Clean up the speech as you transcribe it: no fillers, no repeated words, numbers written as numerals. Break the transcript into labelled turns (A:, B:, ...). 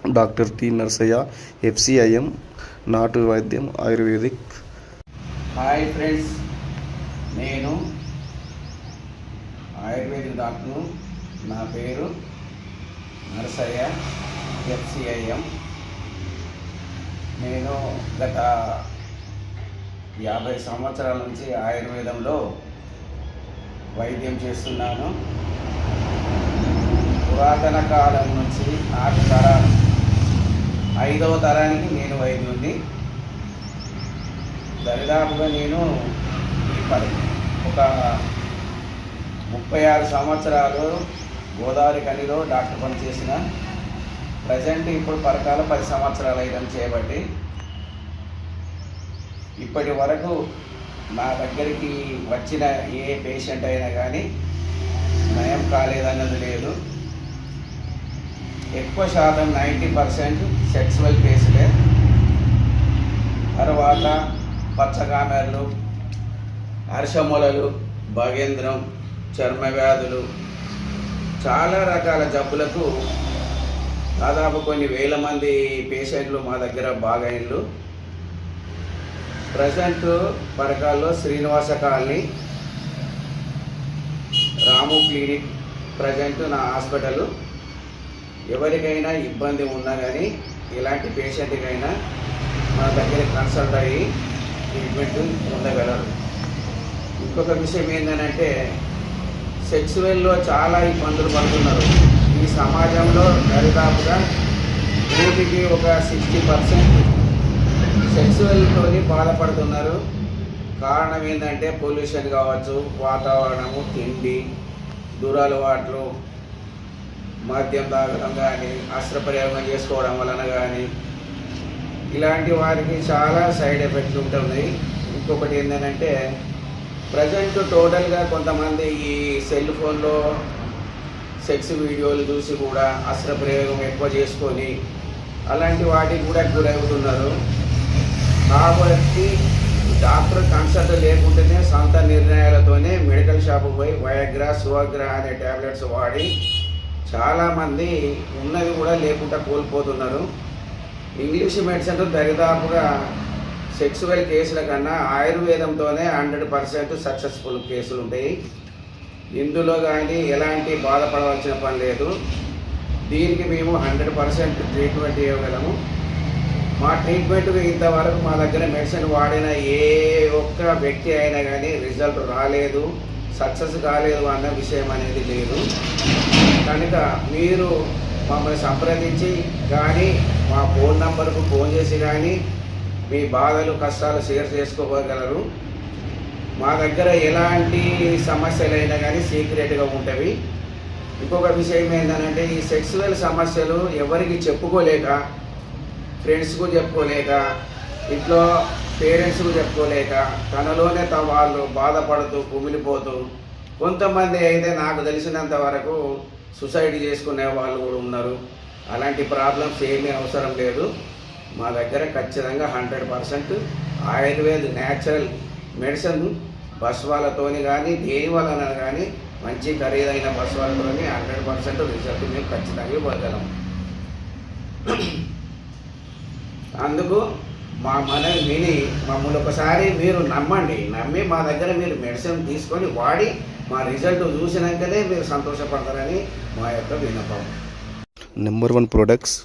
A: Doctor T Narsaiah, FCIM, నాటు వైద్యం ayurvedic.
B: Hi friends, నేను ఆయుర్వేదిక్ డాక్టర్ను. నా పేరు నర్సయ్య, FCIM. నేను గత 50 సంవత్సరాల నుంచి ఆయుర్వేదంలో వైద్యం చేస్తున్నాను. పురాతన కాలం నుంచి 4 తరాలు, 5వ తరానికి నేను వైద్యుడిని. దరిదాపుగా నేను ఒక 36 సంవత్సరాలు గోదావరి కనిలో డాక్టర్ పని చేసిన. ప్రజెంట్ ఇప్పుడు పరకాల 10 సంవత్సరాలు అయిన చేయబట్టి ఇప్పటి వరకు నా దగ్గరికి వచ్చిన ఏ పేషెంట్ అయినా కానీ నయం కాలేదన్నది లేదు. ఎక్కువ శాతం 90% సెక్సువల్ కేసులే. తర్వాత పచ్చగామెర్లు, అర్షములలు, భగేంద్రం, చర్మ వ్యాధులు, చాలా రకాల జబ్బులకు దాదాపు కొన్ని వేల మంది పేషెంట్లు మా దగ్గర బాగైన్లు. ప్రజెంట్ పరకాల్లో శ్రీనివాస కాలనీ, రాము క్లినిక్ ప్రజెంట్ నా హాస్పిటల్. ఎవరికైనా ఇబ్బంది ఉన్నా కానీ ఎలాంటి పేషెంట్కైనా మన దగ్గర కన్సల్ట్ అయ్యి ట్రీట్మెంట్ పొందగలరు. ఇంకొక విషయం ఏంటంటే, సెక్సువల్లో చాలా ఇబ్బందులు పడుతున్నారు. ఈ సమాజంలో దరిదాపుగా నూటికి ఒక 60% సెక్సువల్తో బాధపడుతున్నారు. కారణం ఏంటంటే పొల్యూషన్ కావచ్చు, వాతావరణము, తిండి, దురలవాట్లు, మద్యం తాగడం కానీ, అస్త్రప్రయోగం చేసుకోవడం వలన కానీ ఇలాంటి వారికి చాలా సైడ్ ఎఫెక్ట్స్ ఉంటున్నాయి. ఇంకొకటి ఏంటంటే, ప్రజెంట్ టోటల్గా కొంతమంది ఈ సెల్ ఫోన్లో సెక్స్ వీడియోలు చూసి కూడా అస్త్రప్రయోగం ఎక్కువ చేసుకొని అలాంటి వాటికి కూడా గురవుతున్నారు. కాబట్టి డాక్టర్ కన్సల్ట్ లేకుంటేనే సొంత నిర్ణయాలతోనే మెడికల్ షాపు పోయి వయాగ్రా, సువగ్రా అనే ట్యాబ్లెట్స్ వాడి చాలామంది ఉన్నది కూడా లేకుండా కోల్పోతున్నారు. ఇంగ్లీష్ మెడిసిన్ దరిదాపుగా సెక్సువల్ కేసుల కన్నా ఆయుర్వేదంతోనే 100% సక్సెస్ఫుల్ కేసులు ఉంటాయి. ఇందులో కానీ ఎలాంటి బాధపడవలసిన పని లేదు. దీనికి మేము 100% ట్రీట్మెంట్ ఇవ్వగలము. మా ట్రీట్మెంట్ ఇంతవరకు మా దగ్గర మెడిసిన్ వాడిన ఏ ఒక్క వ్యక్తి అయినా కానీ రిజల్ట్ రాలేదు, సక్సెస్ కాలేదు అన్న విషయం అనేది లేదు. కనుక మీరు మమ్మల్ని సంప్రదించి కానీ మా ఫోన్ నంబర్కు ఫోన్ చేసి కానీ మీ బాధలు, కష్టాలు షేర్ చేసుకోగలరు. మా దగ్గర ఎలాంటి సమస్యలైనా కానీ సీక్రెట్గా ఉంటాయి. ఇంకొక విషయం ఏంటంటే, ఈ సెక్సువల్ సమస్యలు ఎవరికి చెప్పుకోలేక, ఫ్రెండ్స్కు చెప్పుకోలేక, ఇంట్లో పేరెంట్స్కు చెప్పుకోలేక తనలోనే వాళ్ళు బాధపడుతూ కుమిలిపోతూ, కొంతమంది అయితే నాకు తెలిసినంత వరకు సూసైడ్ చేసుకునే వాళ్ళు కూడా ఉన్నారు. అలాంటి ప్రాబ్లమ్స్ ఏమీ అవసరం లేదు. మా దగ్గర ఖచ్చితంగా 100% ఆయుర్వేద న్యాచురల్ మెడిసిన్ బస్వాలతోని కానీ దేని వలన కానీ మంచి ఖరీదైన బస్వాలతోని 100% రిజల్ట్ మేము ఖచ్చితంగా ఇవ్వగలం. అందుకు మా మనవి విని మమ్మల్ని ఒకసారి మీరు నమ్మి మా దగ్గర మీరు మెడిసిన్ తీసుకొని వాడి మా రిజల్ట్ చూసినాకనే మీరు సంతోషపడతారని మా యొక్క విన్నపం.
A: Number 1 products